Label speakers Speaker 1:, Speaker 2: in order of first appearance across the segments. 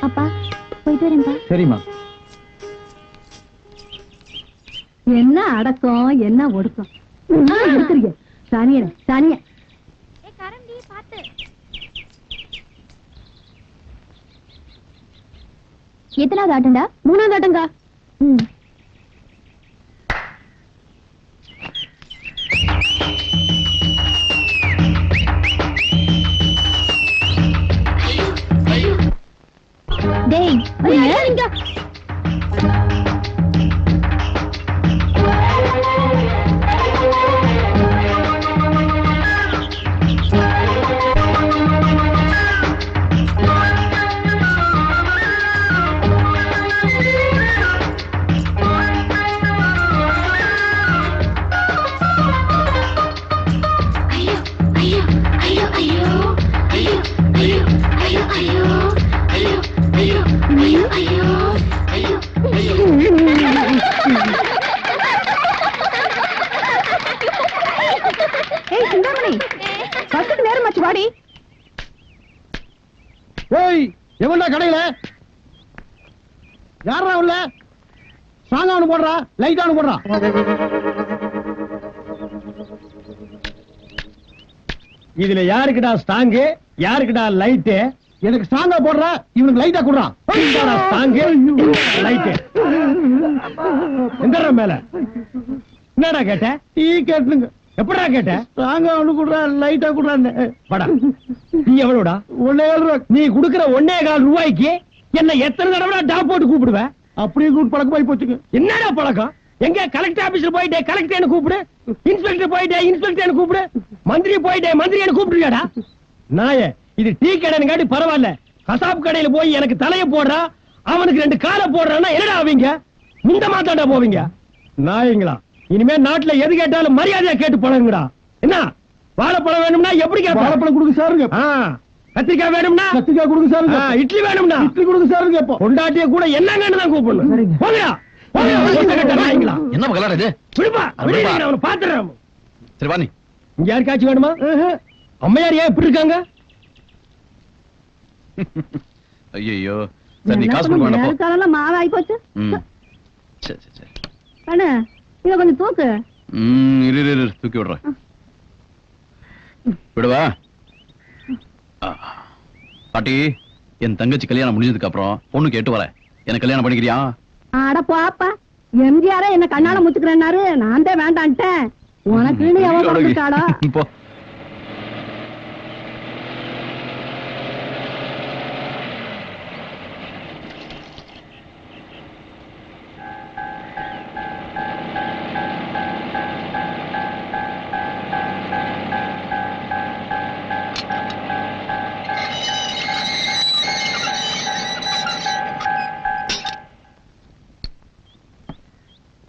Speaker 1: அப்பா போயிட்டு வரேன்பா.
Speaker 2: சரிம்மா.
Speaker 3: என்ன அடக்கம் என்ன ஒடுக்கம் இருக்கிறீங்க சானிய சானிய.
Speaker 1: எத்தனாவது ஆட்டம்டா?
Speaker 3: 3வது ஆட்டங்கா.
Speaker 1: டேய்
Speaker 3: ஏங்க நேரமாச்சு வாடி.
Speaker 2: ஏய் எவன்டா கடையில? யாரா உள்ள? சாங்கானு போடுறா, லைட்டானு போடுறா. இதுல யாருக்குடா ஸ்டாங்கு, யாருக்குடா லைட்டு? எனக்கு ஸ்டாங்கா போடுறா, இவனுக்கு லைட்டா குடுறான். ஸ்டாங்கு லைட்டு எந்த மேல என்னடா கேட்ட? டீ கேட்டுங்க. எப்படா கேட்ட? ஸ்டாங்கா ஒண்ணு குடுறா, லைட்டா குடுறான்னு. படா நீ எவ்வளவுடா? 1.5 ரூபா. நீ குடுக்கிற 1.25 ரூபாய்க்கு என்ன எத்தனை தடவை டாப் போட்டு கூப்பிடுவ? அப்படியே கூப்பிட்டு பழக்கமாயி போச்சுங்க. என்னடா பழக்கம்? எங்க கலெக்டர் ஆபீஸ்ல போயிட்டே கலெக்டர் கூப்பிடு, இன்ஸ்பெக்டர் போயிட்டே இன்ஸ்பெக்டர் கூப்பிடு, மந்திரி போயிட்டே மந்திரி கூப்பிடுறியாடா? நாயே, இது டீ கடைன்னு காட்டி பரவாயில்ல. கசாப் கடையில போய் எனக்கு தலைய போடுறா, அவனுக்கு 2 காலை போடுறான்னா என்னடா ஆவீங்க? முந்த மாத்தாண்டா போவீங்க நாயங்களா. இனிமே நாட்டுல எது கேட்டாலும் மரியாதையா கேட்டு பழகுங்கடா. என்ன வாழைப்பழம் வேணும்னா எப்படி கேட்ப? வாழைப்பழம் கொடுங்க சாருங்க. கத்திரிக்காய் வேணும்னா கத்திரிக்காய் கொடுங்க சாருங்க. இட்லி வேணும்னா இட்லி கொடுங்க சாருங்க. எப்போ பொண்டாட்டிய கூட என்னங்கன்னு தான் கூப்பிடணும். போங்கடா நாயங்களா.
Speaker 4: என்ன கலர் இது?
Speaker 2: விடுப்பா, அவனை பாத்துறேன்.
Speaker 4: சரி வா. நீ
Speaker 2: இங்க யாருக்காச்சும் வேணுமா? அம்மையார் ஏன் இப்படி இருக்காங்க?
Speaker 4: ஐயோ சரி, நீ காசு கொடுக்க வேண்டாம்.
Speaker 3: காலெல்லாம் மாவாய் போச்சு.
Speaker 4: சரி சரி சரி.
Speaker 3: அண்ணா இத கொஞ்சம் தூக்கு.
Speaker 4: இரு தூக்கி விடுறேன். விடுவா. பாட்டி, என் தங்கச்சி கல்யாணம் முடிஞ்சதுக்கு அப்புறம் பொண்ணு கேட்டு வர. எனக்கு கல்யாணம் பண்ணிக்கிறியா?
Speaker 3: அட போப்பா, எம்ஜிஆரே என்ன கண்ணால முச்சுக்கிறேன்னாரு, நான் தான் வேண்டான்ட்டேன். உனக்குன்னு எவன் கொடுத்தாடா?
Speaker 4: போ.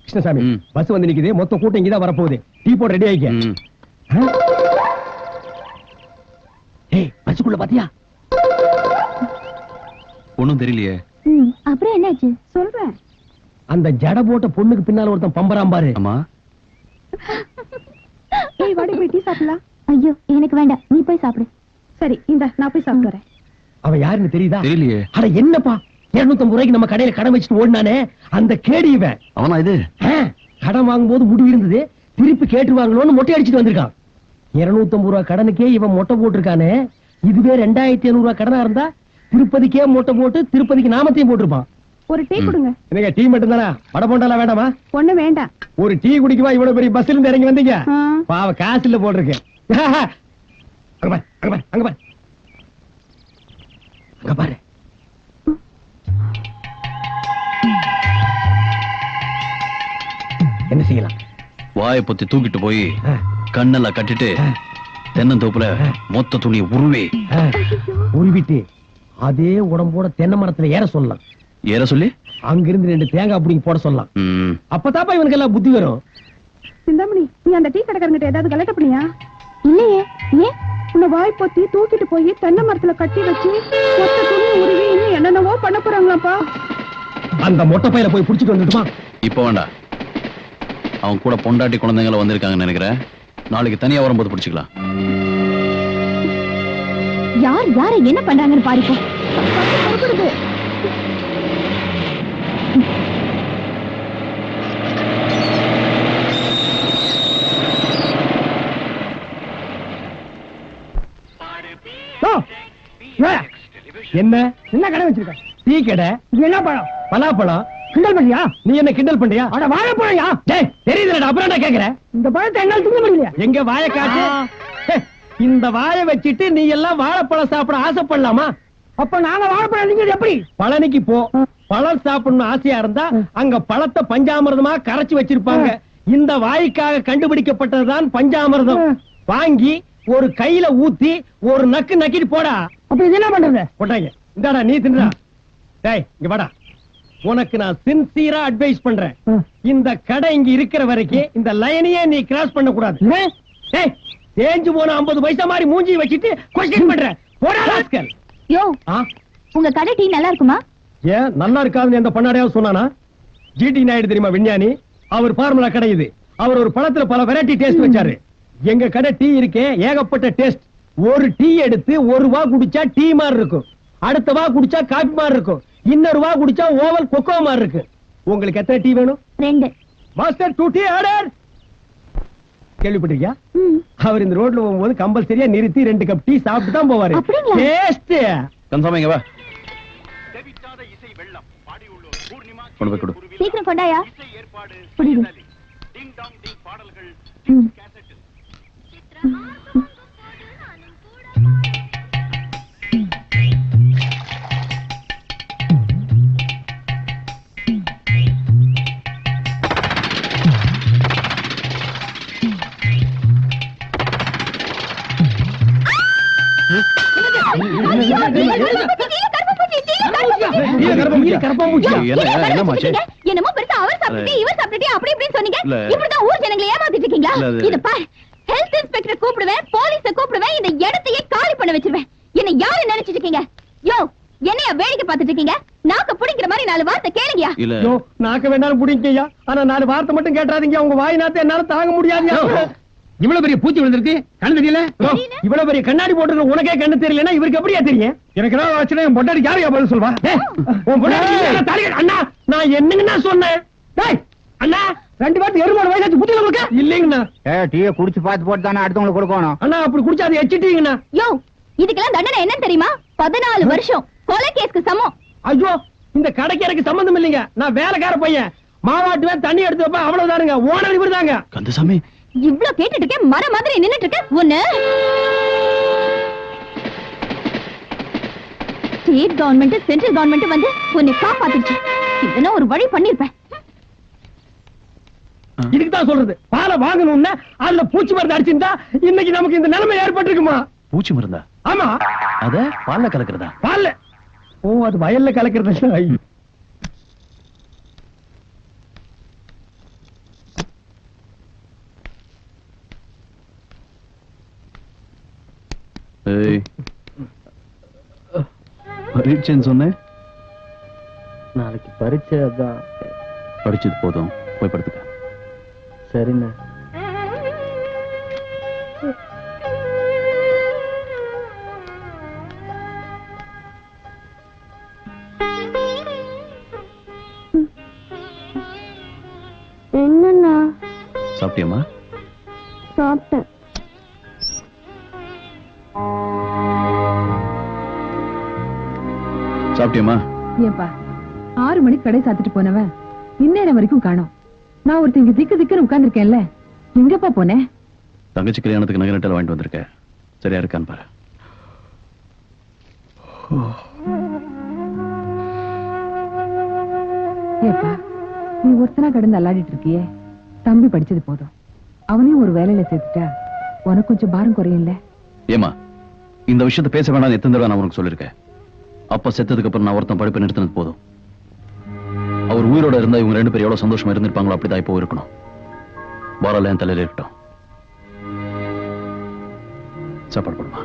Speaker 2: கிருஷ்ணசாமி, பஸ் வந்து நிக்குது. மொத்த கூட்டம் இங்கதான் வரப்போகுது. டீ போட ரெடி ஆயிக்க. ஏய், பஸ்ஸுக்குள்ள பாத்தியா?
Speaker 4: ஒண்ணும் தெரியலையே.
Speaker 1: அப்புறம் என்னாச்சு சொல்றேன்.
Speaker 2: அந்த ஜட போட்ட பொண்ணுக்கு பின்னால ஒருத்தன் பம்பராம் பாரு.
Speaker 4: அம்மா,
Speaker 3: ஏய் வாடி போய் டீ சாப்பிடலாம்.
Speaker 1: ஐயோ எனக்கு வேண்டாம், நீ போய் சாப்பிடு.
Speaker 3: சரி இந்த நான் போய் சாப்பிடுறேன்.
Speaker 2: அவன் யாருன்னு தெரியுதா?
Speaker 4: தெரியலையே.
Speaker 2: அட என்னப்பா, 250 ரூபாய்க்கு நம்ம கடையில கடன் வச்சுட்டு ஓடினானே அந்த கேடி இவன்.
Speaker 4: அவனா இது?
Speaker 2: கடன் வாங்கும்போது முடி இருந்தது, திருப்பி கேட்டுவாங்களோன்னு மொட்டை அடிச்சுட்டு வந்திருக்கான். 250 ரூபாய் கடனுக்கே இவன் மொட்டை போட்டிருக்கானே. இதுவே 2500 ரூபாய் கடனா இருந்தா திருப்பதிக்கே மொட்டை போட்டு திருப்பதிக்கு நாமத்தையும் போட்டிருப்பான்.
Speaker 3: ஒரு டீ கொடுங்க.
Speaker 2: என்னங்க டீ மட்டும் தானா? வடை போண்டாலாம் வேண்டாமா?
Speaker 3: ஒண்ணு வேண்டாம்.
Speaker 2: ஒரு டீ குடிக்குவா இவ்வளவு பெரிய பஸ்ல இருந்து இறங்கி வந்தீங்க? பாவ காசு இல்ல போட்டிருக்கு. அங்க பாரு, அங்க பாரு, அங்க பாரு, அங்க பாரு. என்ன செய்யலாம்?
Speaker 4: வாயை பொத்தி தூக்கிட்டு போய் கண்ணெல்லாம் கட்டிட்டு தென்னந்தோப்புல மொத்த துணியை
Speaker 2: உருவிட்டு அதே உடம்போட தென்னை மரத்துல ஏற சொல்லலாம்.
Speaker 4: ஏற சொல்லி
Speaker 2: அங்கிருந்து 2 தேங்காய் பிடிங்கி போட சொல்லலாம். அப்பதாப்பா இவனுக்கு எல்லாம் புத்தி வரும்.
Speaker 3: சிந்தாமணி, நீ அந்த டீ கடைக்காரங்கிட்ட ஏதாவது கலெக்ட் பண்ணியா?
Speaker 1: இல்லையே. ஏன்?
Speaker 3: உன்னை வாய் பொத்தி தூக்கிட்டு போய் தென்னை மரத்துல கட்டி வச்சு மொத்த துணி உருவி இன்னும் என்னென்னவோ பண்ண போறாங்களாப்பா.
Speaker 2: அந்த மொட்டை பையில போய் புடிச்சிட்டு வந்துட்டுமா?
Speaker 4: இப்ப வேண்டாம். அவன் கூட பொண்டாட்டி குழந்தைங்கள வந்திருக்காங்கன்னு நினைக்கிறேன். நாளைக்கு தனியா வரும்போது பிடிச்சுக்கலாம்.
Speaker 1: யார் யார என்ன பண்றாங்கன்னு பாருப்போம்.
Speaker 2: என்ன என்ன கடை வச்சிருக்க? டீ கடை. இது என்ன பழம்? பலாப்பழம். கிண்டல் பண்ணியா? நீ என்ன கிண்டல் பண்றியா? அட வாழைப்பழம்யா. டேய் தெரியுதுடா, அப்புறம் என்ன கேக்குற? இந்த பழத்தை என்னால திங்க முடியல. எங்க வாயை காட்டு. ஹே, இந்த வாயை வச்சிட்டு நீ எல்லாம் வாழைப்பழம் சாப்பிட ஆசைப்படலாமா? அப்ப நாங்க வாழைப்பழம் நீங்க எப்படி? பழனிக்கு போ. பழம் சாப்பிடணும் ஆசையா இருந்தா அங்க பழத்தை பஞ்சாமிர்தமா கரைச்சு வச்சிருப்பாங்க. இந்த வாய்க்காக கண்டுபிடிக்கப்பட்டதுதான் பஞ்சாமிர்தம். வாங்கி ஒரு கையில ஊத்தி ஒரு நக்கு நக்கிட்டு போடா. அப்ப இது என்ன பண்றது? போட்டாங்க. இந்தாடா நீ தின்றா. டேய் இங்க வாடா. உனக்கு நான் சின்சியரா அட்வைஸ் பண்றேன். இந்த கடை இங்க இருக்கிற வரைக்கும் இந்த லைனையே நீ கிராஸ் பண்ண கூடாது. டேய் தேஞ்சு போன 50 பைசா மாதிரி மூஞ்சி வச்சிட்டு கொஸ்டின் பண்ற. போடா ராஸ்கல்.
Speaker 1: யோ உங்க கடை டீ நல்லா இருக்குமா?
Speaker 2: ஏன் நல்லா இருக்காதுன்னு எந்த பண்ணாடையாவது சொன்னானா? ஜிடி நாயுடு தெரியுமா விஞ்ஞானி? அவர் ஃபார்முலா கடை இது. அவர் ஒரு பழத்துல பல வெரைட்டி டேஸ்ட் வச்சாரு. எங்க கடை டீ இருக்கே ஏகப்பட்ட டேஸ்ட். ஒரு டீ எடுத்து ஒரு வா குடிச்சா டீ மாதிரி இருக்கும், அடுத்த வா குடிச்சா காபி மாதிரி இருக்கும், இன்னொரு வா குடிச்சா ஓவல் கொக்கோ மாதிரி இருக்கு. உங்களுக்கு எத்தனை டீ வேணும்?
Speaker 1: 2.
Speaker 2: Master 2 tea order. கேள்விப்பட்டிருக்கியா? அவர் இந்த ரோட்ல போகும்போது கம்பல்சரியா நிறுத்தி 2 கப் டீ சாப்பிட்டு தான் போவாரு.
Speaker 1: அப்படிங்களா?
Speaker 2: டேஸ்ட்
Speaker 4: கன்ஃபார்ம் இங்க வா. கொண்டு போய் கொடு.
Speaker 1: சீக்கிரம் கொண்டாயா. புரியுது. ம்.
Speaker 4: என்னமோ
Speaker 1: பெருசா அவர் சாப்பிட்டு இவர் சாப்பிட்டு அப்படி இப்படின்னு சொன்னீங்க.
Speaker 4: இல்ல.
Speaker 1: இப்படிதான் ஊர் ஜனங்களை ஏமாத்திட்டு இருக்கீங்களா?
Speaker 4: இல்ல, அது-
Speaker 1: இது பார், ஹெல்த் இன்ஸ்பெக்டர் கூப்பிடுவேன், போலீஸ கூப்பிடுவேன், இந்த இடத்தையே காலி பண்ண வச்சிருவேன். என்ன யாரு நினைச்சிட்டு இருக்கீங்க? யோ என்னையா வேடிக்கை பார்த்துட்டு இருக்கீங்க? நாக்க புடிங்கிற மாதிரி 4 வார்த்தை கேளுங்கயா.
Speaker 4: இல்ல
Speaker 2: ஐயோ நாக்க வேண்டாலும் புடிங்கய்யா, ஆனா 4 வார்த்தை மட்டும் கேட்டாதீங்க. உங்க வாய் நாத்த என்னால தாங்க முடியாதுயா.
Speaker 5: இவ்வளவு பெரிய பூச்சி விழுந்திருக்கு, கண்ணு தெரியல.
Speaker 2: இவ்வளவு பெரிய கண்ணாடி போட்டு உனக்கே கண்ணு தெரியலன்னா இவருக்கு எப்படியா தெரியும்? எனக்கு ஏதாவது ஆச்சுன்னா என் பொண்டாடி யாரையா பதில் சொல்வா? உன் பொண்டாட்டி இல்லைன்னா தாலி கட்டு. அண்ணா நான் என்னங்கண்ணா சொன்னேன்? டேய் அண்ணா 2 பேருக்கு 7 வயசாச்சு புத்தியில இருக்க இல்லைங்கண்ணா.
Speaker 5: டீயை குடிச்சு பார்த்து போட்டு தானே அடுத்தவங்களுக்கு கொடுக்கணும்.
Speaker 2: அண்ணா அப்படி குடிச்சா அதை எச்சிட்டீங்கண்ணா.
Speaker 1: யோ இதுக்கெல்லாம் தண்டனை என்ன தெரியுமா? 14 வருஷம் கொலை கேஸ்க்கு சமம்.
Speaker 2: ஐயோ இந்த கடைக்கு எனக்கு சம்பந்தம் இல்லைங்க. நான் வேலைக்கார பையன். மாவாட்டுவேன், தண்ணி எடுத்து வைப்பேன், அவ்வளவுதானுங்க. ஓனர் இவர் தாங்க.
Speaker 4: கந்தசாமி
Speaker 1: இவ்ளோ கேட்டுட்டு இருக்கேன், மர மாதிரி நின்னுட்டு இருக்க. ஒண்ணு ஸ்டேட் கவர்மெண்ட் சென்ட்ரல் கவர்மெண்ட் வந்து உன்னை காப்பாத்திடுச்சு. இதனா ஒரு வழி பண்ணிருப்பேன்.
Speaker 2: இதுக்கு தான் சொல்றது, பாலை வாங்கணும்னா அதுல பூச்சி மருந்து அடிச்சிருந்தா இன்னைக்கு நமக்கு இந்த நிலைமை ஏற்பட்டிருக்குமா?
Speaker 4: பூச்சி மருந்தா?
Speaker 2: ஆமா
Speaker 4: அத பால்ல கலக்குறதா?
Speaker 2: பால்ல. ஓ அது வயல்ல கலக்கிறது. ஐயோ.
Speaker 4: ஏய் பரீட்சைன்னு சொன்னேன்.
Speaker 6: நாளைக்கு பரீட்சை தான்.
Speaker 4: படிச்சது போதும், போய் படுத்துக்க.
Speaker 6: சரிண்ணே.
Speaker 1: என்னண்ணா?
Speaker 4: சாப்பிட்டியம்மா?
Speaker 1: சாப்பிட்டேன்.
Speaker 4: சாப்பிட்டியம்மா?
Speaker 3: ஏப்பா 6 மணிக்கு கடை சாத்திட்டு போனவன் இந்நேரம் வரைக்கும் காணோம். நான் ஒருத்தன் இங்க திக்கு திக்குன்னு உட்கார்ந்துருக்கேன்ல, எங்கப்பா போனேன்?
Speaker 4: தங்கச்சி கல்யாணத்துக்கு நகை நட்டல் வாங்கிட்டு வந்திருக்கேன். சரியா இருக்கான்னு பாரு.
Speaker 3: ஏப்பா நீ ஒருத்தனா கடந்து அல்லாடிட்டு இருக்கியே, தம்பி படிச்சது போதும், அவனையும் ஒரு வேலையில சேர்த்துட்டா உனக்கு கொஞ்சம் பாரம் குறையும்ல.
Speaker 4: ஏமா இந்த விஷயத்தை பேச வேண்டாம் எத்தனை தடவை நான் உனக்கு சொல்லிருக்கேன். அப்ப செத்ததுக்கு அப்புறம் நான் ஒருத்தன் படிப்பை நிறுத்தினது போதும். அவர் உயிரோட இருந்தா இவங்க 2 பேரும் எவ்வளவு சந்தோஷமா இருந்திருப்பாங்களோ அப்படிதான் இப்போ இருக்கணும். பாரால என் தலையில இருக்கட்டும். சாப்பாடு போடுமா?